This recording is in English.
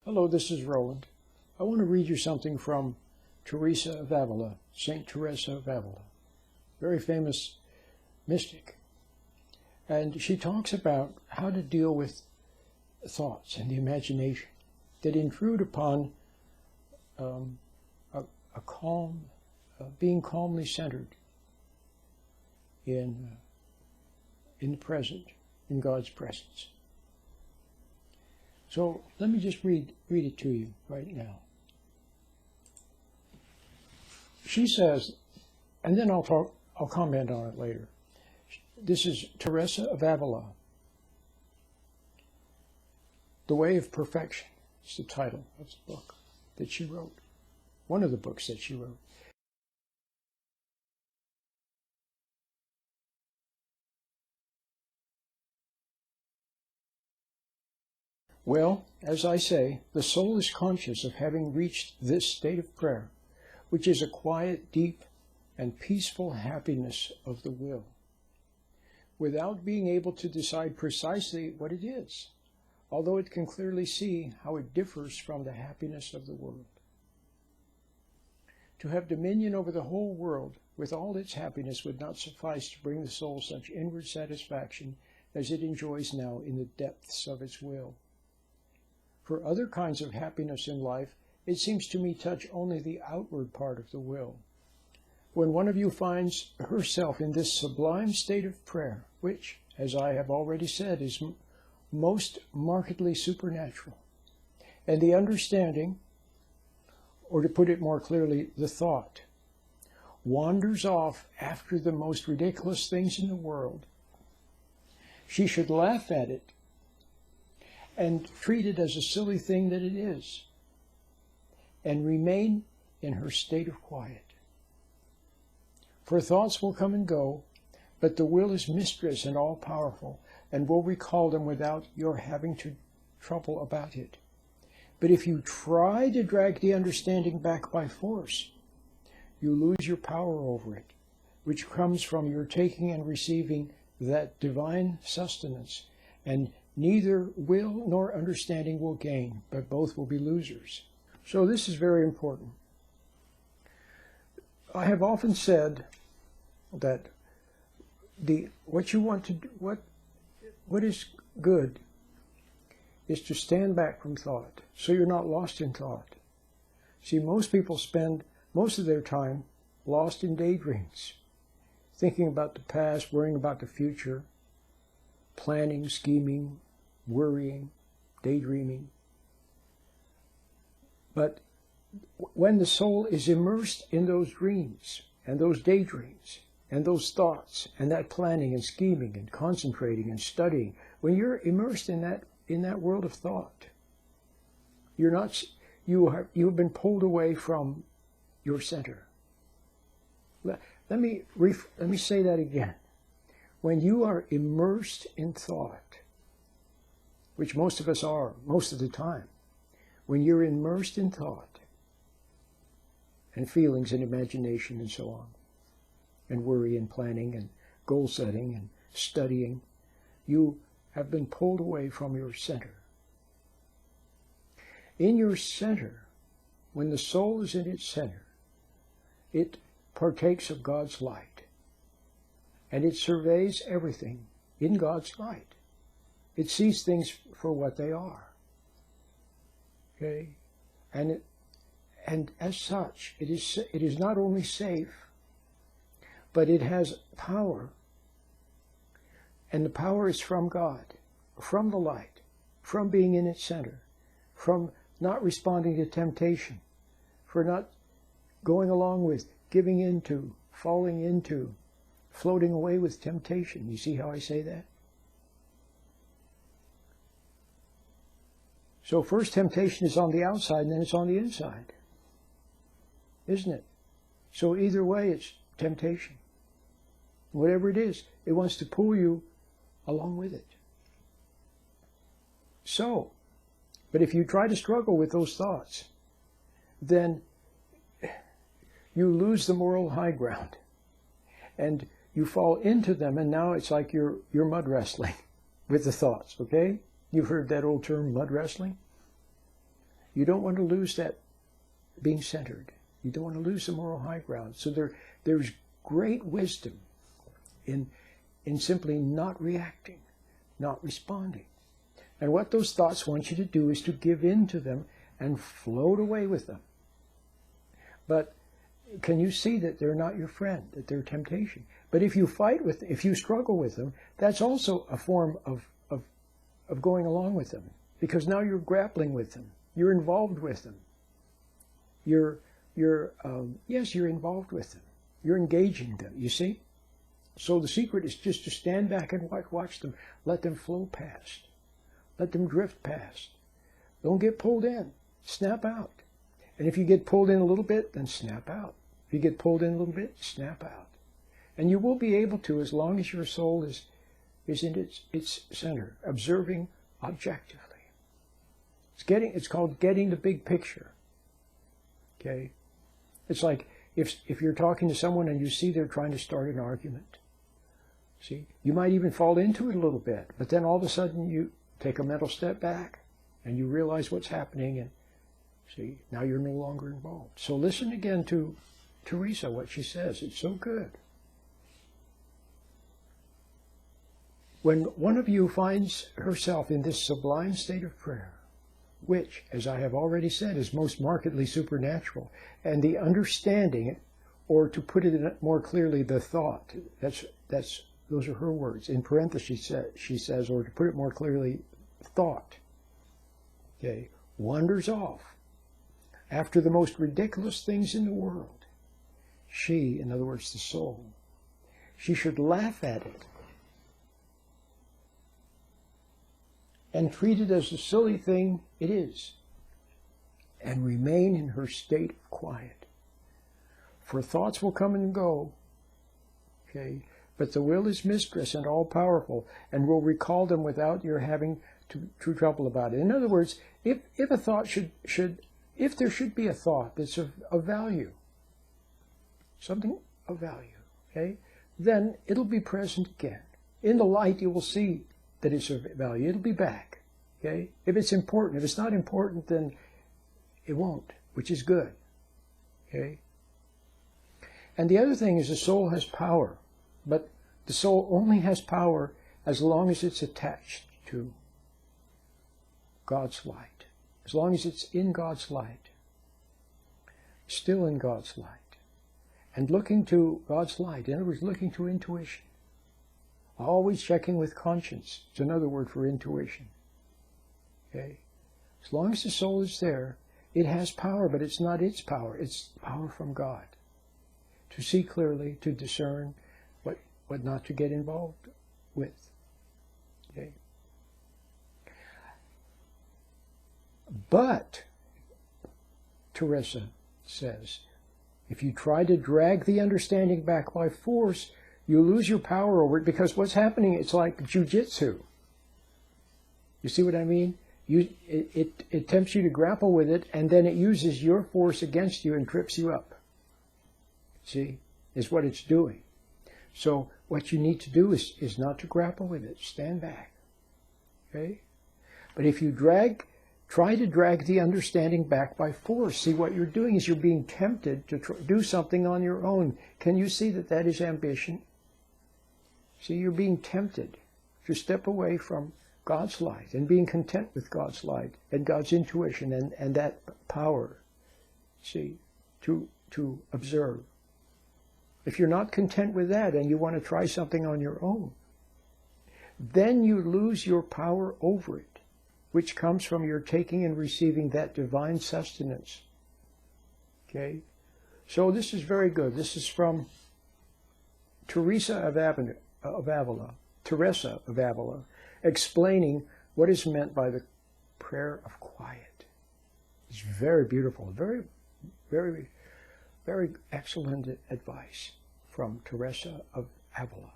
Hello, this is Roland. I want to read you something from Teresa of Avila, Saint Teresa of Avila, very famous mystic. And she talks about how to deal with thoughts and the imagination that intrude upon a calm, being calmly centered in the present, in God's presence. So let me just read it to you right now. She says, and then I'll comment on it later. This is Teresa of Avila. The Way of Perfection is the title of the book that she wrote. One of the books that she wrote. Well, as I say, the soul is conscious of having reached this state of prayer, which is a quiet, deep, and peaceful happiness of the will, without being able to decide precisely what it is, although it can clearly see how it differs from the happiness of the world. To have dominion over the whole world with all its happiness would not suffice to bring the soul such inward satisfaction as it enjoys now in the depths of its will. For other kinds of happiness in life, it seems to me touch only the outward part of the will. When one of you finds herself in this sublime state of prayer, which, as I have already said, is most markedly supernatural, and the understanding, or to put it more clearly, the thought, wanders off after the most ridiculous things in the world, she should laugh at it and treat it as a silly thing that it is, and remain in her state of quiet. For thoughts will come and go, but the will is mistress and all-powerful, and will recall them without your having to trouble about it. But if you try to drag the understanding back by force, you lose your power over it, which comes from your taking and receiving that divine sustenance, and neither will nor understanding will gain, but both will be losers. So this is very important. I have often said that what is good is to stand back from thought, so you're not lost in thought. See, most people spend most of their time lost in daydreams, thinking about the past, worrying about the future, planning, scheming, worrying, daydreaming. But when the soul is immersed in those dreams and those daydreams and those thoughts and that planning and scheming and concentrating and studying, when you're immersed in that world of thought, you have been pulled away from your center. Let me say that again. When you are immersed in thought, which most of us are most of the time, when you're immersed in thought and feelings and imagination and so on, and worry and planning and goal setting and studying, you have been pulled away from your center. In your center, when the soul is in its center, it partakes of God's light, and it surveys everything in God's light. It sees things for what they are. Okay? And as such, it is not only safe, but it has power. And the power is from God, from the light, from being in its center, from not responding to temptation, for not going along with, giving into, falling into, floating away with temptation. You see how I say that? So first temptation is on the outside, and then it's on the inside. Isn't it? So either way, it's temptation. Whatever it is, it wants to pull you along with it. So, but if you try to struggle with those thoughts, then you lose the moral high ground. And you fall into them, and now it's like you're mud wrestling with the thoughts, okay? You've heard that old term, mud wrestling? You don't want to lose that being centered. You don't want to lose the moral high ground. So there's great wisdom in simply not reacting, not responding. And what those thoughts want you to do is to give in to them and float away with them. But can you see that they're not your friend, that they're temptation? But if you if you struggle with them, that's also a form of going along with them, because now you're grappling with them. You're involved with them. Yes, you're involved with them. You're engaging them, you see? So the secret is just to stand back and watch them. Let them flow past. Let them drift past. Don't get pulled in. Snap out. And if you get pulled in a little bit, then snap out. If you get pulled in a little bit, snap out. And you will be able to, as long as your soul is in its center, observing objectively. It's called getting the big picture. Okay? It's like if you're talking to someone and you see they're trying to start an argument. See, you might even fall into it a little bit, but then all of a sudden you take a mental step back and you realize what's happening, and see, now you're no longer involved. So listen again to Teresa, what she says. It's so good. When one of you finds herself in this sublime state of prayer, which, as I have already said, is most markedly supernatural, and the understanding, or to put it more clearly, the thought, those are her words. In parentheses, she says, or to put it more clearly, thought, okay, wanders off after the most ridiculous things in the world. She, in other words, the soul, she should laugh at it and treat it as the silly thing it is, and remain in her state of quiet. For thoughts will come and go, okay, but the will is mistress and all-powerful, and will recall them without your having to trouble about it. In other words, if a thought if there should be a thought that's of value, something of value, okay, then it'll be present again. In the light, you will see that it's of value. It'll be back, okay? If it's important. If it's not important, then it won't, which is good, okay? And the other thing is the soul has power, but the soul only has power as long as it's attached to God's light, as long as it's in God's light, still in God's light, and looking to God's light. In other words, looking to intuition. Always checking with conscience. It's another word for intuition. Okay? As long as the soul is there, it has power, but it's not its power. It's power from God. To see clearly, to discern what not to get involved with. Okay? But, Teresa says, if you try to drag the understanding back by force, you lose your power over it, because what's happening, it's like jujitsu. You see what I mean? It tempts you to grapple with it, and then it uses your force against you and trips you up. See? Is what it's doing. So what you need to do is not to grapple with it. Stand back. Okay? But if you try to drag the understanding back by force, see, what you're doing is you're being tempted to do something on your own. Can you see that that is ambition? See, you're being tempted to step away from God's light and being content with God's light and God's intuition and that power, see, to observe. If you're not content with that and you want to try something on your own, then you lose your power over it, which comes from your taking and receiving that divine sustenance. Okay? So this is very good. This is from Teresa of Avila, explaining what is meant by the prayer of quiet. It's very beautiful, very, very, very excellent advice from Teresa of Avila.